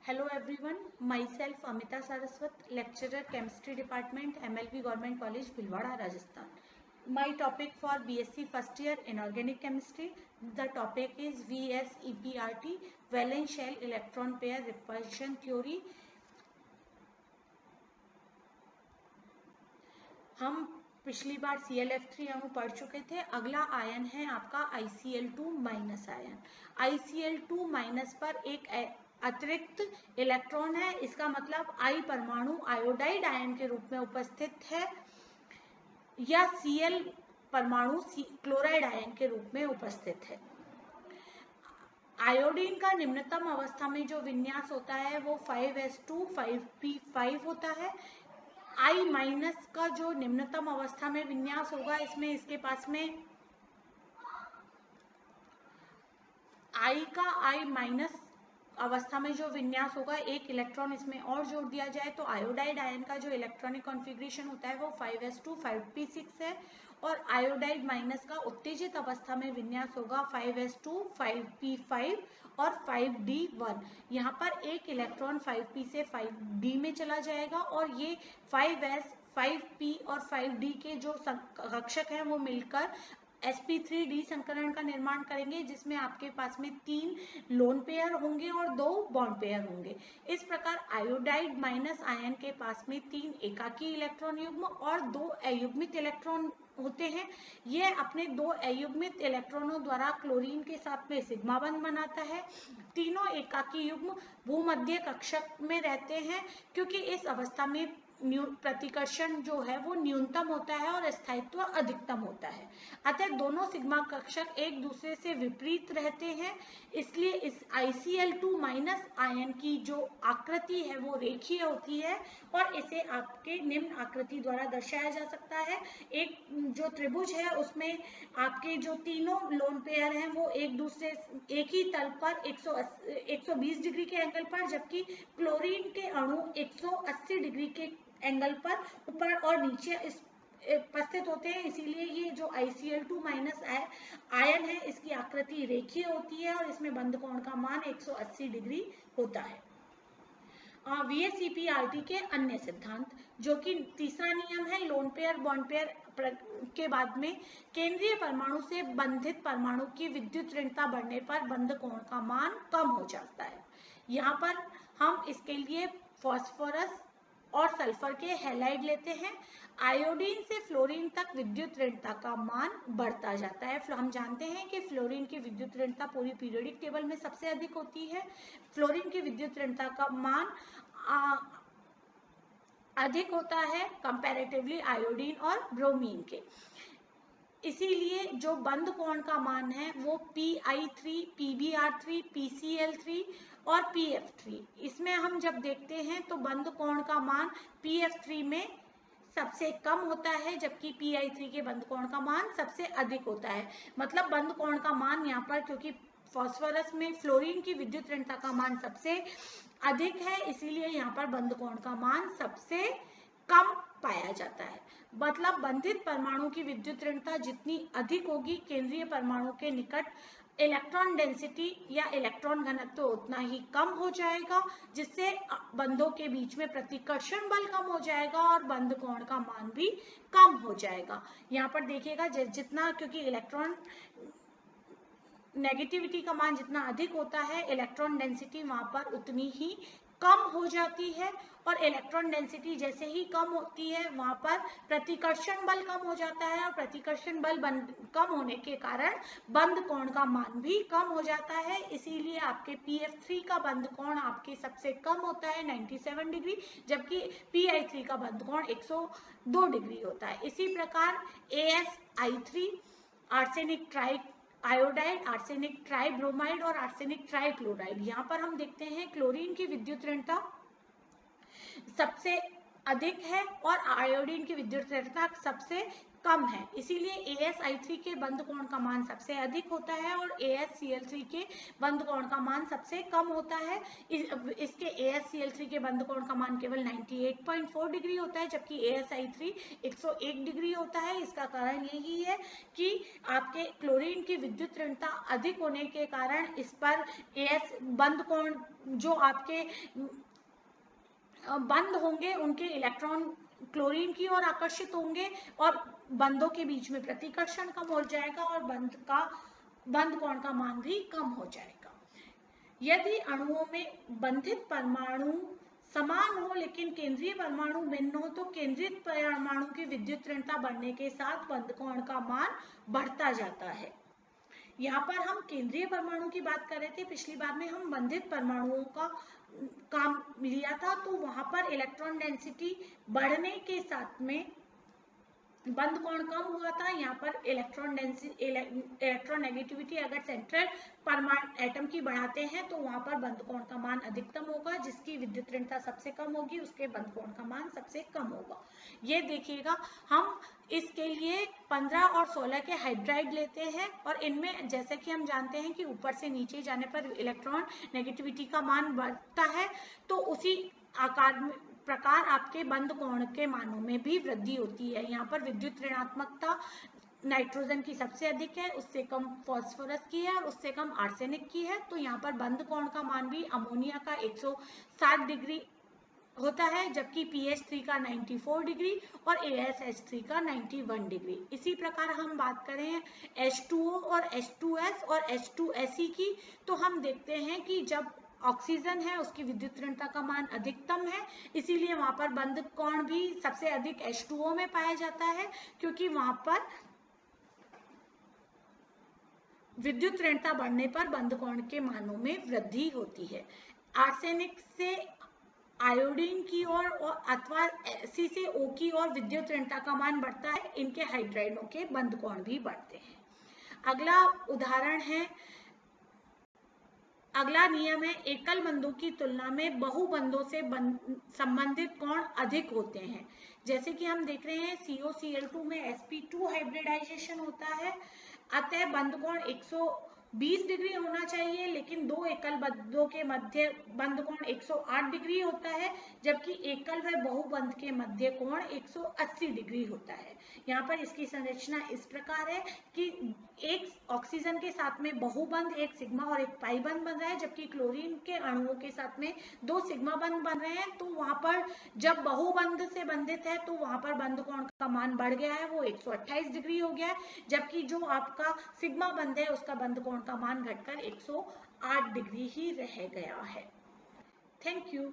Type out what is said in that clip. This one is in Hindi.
Hello everyone, myself Amita Saraswat, lecturer Chemistry Department, MLB Government College, Bhilwara, Rajasthan. My topic for BSc first year Inorganic Chemistry, the topic is VSEPRT, Valence Shell Electron Pair Repulsion Theory. हम पिछली बार ClF3 अणु पढ़ चुके थे। अगला आयन है आपका ICl2 minus ion. ICl2 minus पर एक अतिरिक्त इलेक्ट्रॉन है, इसका मतलब I परमाणु आयोडाइड आयन के रूप में उपस्थित है या Cl परमाणु क्लोराइड आयन के रूप में उपस्थित है। आयोडीन का निम्नतम अवस्था में जो विन्यास होता है वो 5s2 5p5 होता है। I माइनस का जो निम्नतम अवस्था में विन्यास होगा, इसमें इसके पास में I का I माइनस अवस्था में जो विन्यास होगा, एक इलेक्ट्रॉन इसमें और जोड़ दिया जाए तो आयोडाइड आयन का जो इलेक्ट्रॉनिक कॉन्फ़िगरेशन होता है वो 5s2 5p6 है और आयोडाइड माइनस का उत्तेजित अवस्था में विन्यास होगा 5s2 5p5 और 5d1। यहाँ पर एक इलेक्ट्रॉन 5p से 5d में चला जाएगा और ये 5s 5p और 5d के जो कक्षक हैं वो मिलकर sp3d संकरण का निर्माण करेंगे, जिसमें आपके पास में 3 लोन पेयर होंगे और 2 बॉन्ड पेयर होंगे। इस प्रकार आयोडाइड माइनस आयन के पास में 3 एकाकी इलेक्ट्रॉन युग्म और 2 अयुग्मित इलेक्ट्रॉन होते हैं। यह अपने 2 अयुग्मित इलेक्ट्रॉनों द्वारा क्लोरीन के साथ में सिग्मा बंध बनाता है। तीनों एकाकी युग्म भूमध्य कक्षक में रहते हैं, क्योंकि इस अवस्था में प्रतिकर्षण जो है वो न्यूनतम होता है और स्थायित्व अधिकतम होता है। अतः दोनों सिग्मा कक्षक एक दूसरे से विपरीत रहते हैं, इसलिए इस ICl2 माइनस आयन की जो आकृति है वो रेखीय होती है और इसे आपके निम्न आकृति द्वारा दर्शाया जा सकता है। एक जो त्रिभुज है उसमें आपके जो तीनों लोन पेयर हैं वो एक दूसरे एक ही तल पर 120 डिग्री के एंगल पर, जबकि क्लोरीन के अणु 180 डिग्री के एंगल पर ऊपर और नीचे उपस्थित होते हैं। इसीलिए ये जो ICl2 माइनस आयन है इसकी आकृति रेखीय होती है और इसमें बंध कोण का मान 180 डिग्री होता है। VSEPRT के अन्य सिद्धांत, जो कि तीसरा नियम है, लोन पेयर बॉन्ड पेयर के बाद में केंद्रीय परमाणु से बंधित परमाणु की विद्युत ऋणता बढ़ने पर बंध कोण का मान कम हो जाता है। यहाँ पर हम इसके लिए फास्फोरस और सल्फर के हैलाइड लेते हैं। आयोडीन से फ्लोरीन तक विद्युत ऋणता का मान बढ़ता जाता है। हम जानते हैं कि फ्लोरीन की विद्युत ऋणता पूरी पीरियोडिक टेबल में सबसे अधिक होती है। फ्लोरीन की विद्युत ऋणता का मान अधिक होता है कंपैरेटिवली आयोडीन और ब्रोमीन के। इसीलिए जो बंध कोण का मान है वो Pi3, PbR3, PCl3 और PF3, इसमें हम जब देखते हैं तो बंध कोण का मान PF3 में सबसे कम होता है, जबकि Pi3 के बंध कोण का मान सबसे अधिक होता है। मतलब बंध कोण का मान यहाँ पर, क्योंकि फास्फोरस में फ्लोरीन की विद्युत ऋणता का मान सबसे अधिक है, इसीलिए यहाँ पर बंध कोण का मान सबसे कम पाया जाता है। मतलब बंधित परमाणु की विद्युत ऋणता जितनी अधिक होगी, केंद्रीय परमाणु के निकट इलेक्ट्रॉन डेंसिटी या इलेक्ट्रॉन घनत्व उतना ही कम हो जाएगा, जिससे बंधों के बीच में प्रतिकर्षण बल कम हो जाएगा और बंध कोण का मान भी कम हो जाएगा। यहाँ पर देखिएगा जितना, क्योंकि इलेक्ट्रॉन नेगेटिविटी का मान जितना अधिक होता है, इलेक्ट्रॉन डेंसिटी वहां पर उतनी ही कम हो जाती है और इलेक्ट्रॉन डेंसिटी जैसे ही कम होती है वहां पर प्रतिकर्षण बल कम हो जाता है और प्रतिकर्षण बल कम होने के कारण बंध कोण का मान भी कम हो जाता है। इसीलिए आपके PF3 का बंध कोण आपके सबसे कम होता है 97 डिग्री, जबकि Pi3 का बंध कोण 102 डिग्री होता है। इसी प्रकार AsI3 arsenic triiodide, arsenic tribromide और आर्सेनिक ट्राइक्लोराइड, यहाँ पर हम देखते हैं क्लोरीन की विद्युत ऋणता सबसे अधिक है और आयोडीन की विद्युत ऋणता सबसे कम है, इसीलिए AsI3 के बंध कोण का मान सबसे अधिक होता है और AsCl3 के बंध कोण का मान सबसे कम होता है। इसके AsCl3 के बंध कोण का मान केवल 98.4 डिग्री होता है, जबकि AsI3 101 डिग्री होता है। इसका कारण यही है कि आपके क्लोरीन की विद्युत ऋणता अधिक होने के कारण इस पर बंध कोण जो आपके बंध होंगे उनके इलेक्ट्रॉन क्लोरीन की ओर आकर्षित होंगे और बंधों के बीच में प्रतिकर्षण कम हो जाएगा और बंध कोण का मान भी कम हो जाएगा। यदि अणुओं में बंधित परमाणु समान हो लेकिन केंद्रीय परमाणु भिन्न हो तो केंद्रित परमाणु की विद्युत ऋणता बढ़ने के साथ बंध कोण का मान बढ़ता जाता है। यहाँ पर हम केंद्रीय परमाणु की बात कर रहे थे, पिछली बार में हम बंधित परमाणुओं का काम लिया था, तो वहां पर इलेक्ट्रॉन डेंसिटी बढ़ने के साथ में बंध कोण कम हुआ था। यहाँ पर इलेक्ट्रॉन नेगेटिविटी अगर सेंट्रल परमाणु एटम की बढ़ाते हैं तो वहां पर बंध कोण का मान अधिकतम होगा, जिसकी विद्युत ऋणता सबसे कम होगी उसके बंध कोण का मान सबसे कम होगा। ये देखिएगा, हम इसके लिए 15 और 16 के हाइड्राइड लेते हैं और इनमें जैसे कि हम जानते हैं कि ऊपर से नीचे जाने पर इलेक्ट्रॉन नेगेटिविटी का मान बढ़ता है, तो उसी आकार में प्रकार आपके बंध कोण के मानों में भी वृद्धि होती है। यहाँ पर विद्युत ऋणात्मकता नाइट्रोजन की सबसे अधिक है, उससे कम फास्फोरस की है और उससे कम आर्सेनिक की है। तो यहाँ पर बंध कोण का मान भी अमोनिया का 160 डिग्री होता है, जबकि PH3 का 94 डिग्री और AsH3 का 91 डिग्री। इसी प्रकार हम बात करें H2O और H2S और H2Se की, तो हम देखते हैं कि जब ऑक्सीजन है उसकी विद्युत ऋणता का मान अधिकतम है, इसीलिए वहां पर बंध कोण भी सबसे अधिक H2O में पाया जाता है, क्योंकि वहां पर विद्युत ऋणता बढ़ने पर बंध कोण के मानों में वृद्धि होती है। आर्सेनिक से आयोडीन की ओर और अथवा C से O की ओर विद्युत ऋणता का मान बढ़ता है, इनके हाइड्राइडों के बंध कोण भी बढ़ते हैं। अगला नियम है, एकल बंधों की तुलना में बहुबंधों से संबंधित कोण अधिक होते हैं। जैसे कि हम देख रहे हैं COCl2 में sp2 हाइब्रिडाइजेशन होता है, अतः बंध कोण 120 डिग्री होना चाहिए, लेकिन दो एकल बंधों के मध्य बंध कोण 108 डिग्री होता है, जबकि एकल व बहुबंध के मध्य कोण 180 डिग्री होता है। यहाँ पर इसकी संरचना इस प्रकार है कि एक ऑक्सीजन के साथ में बहुबंध एक सिग्मा और एक पाई बंध बन रहा है, जबकि क्लोरीन के अणुओं के साथ में दो सिग्मा बंध बन रहे हैं। तो वहां पर जब बहुबंध से बंधित है तो वहां पर बंध कोण का मान बढ़ गया है, वो 128 डिग्री हो गया है, जबकि जो आपका सिग्मा बंध है उसका बंध कोण का मान घटकर 108 डिग्री ही रह गया है। Thank you.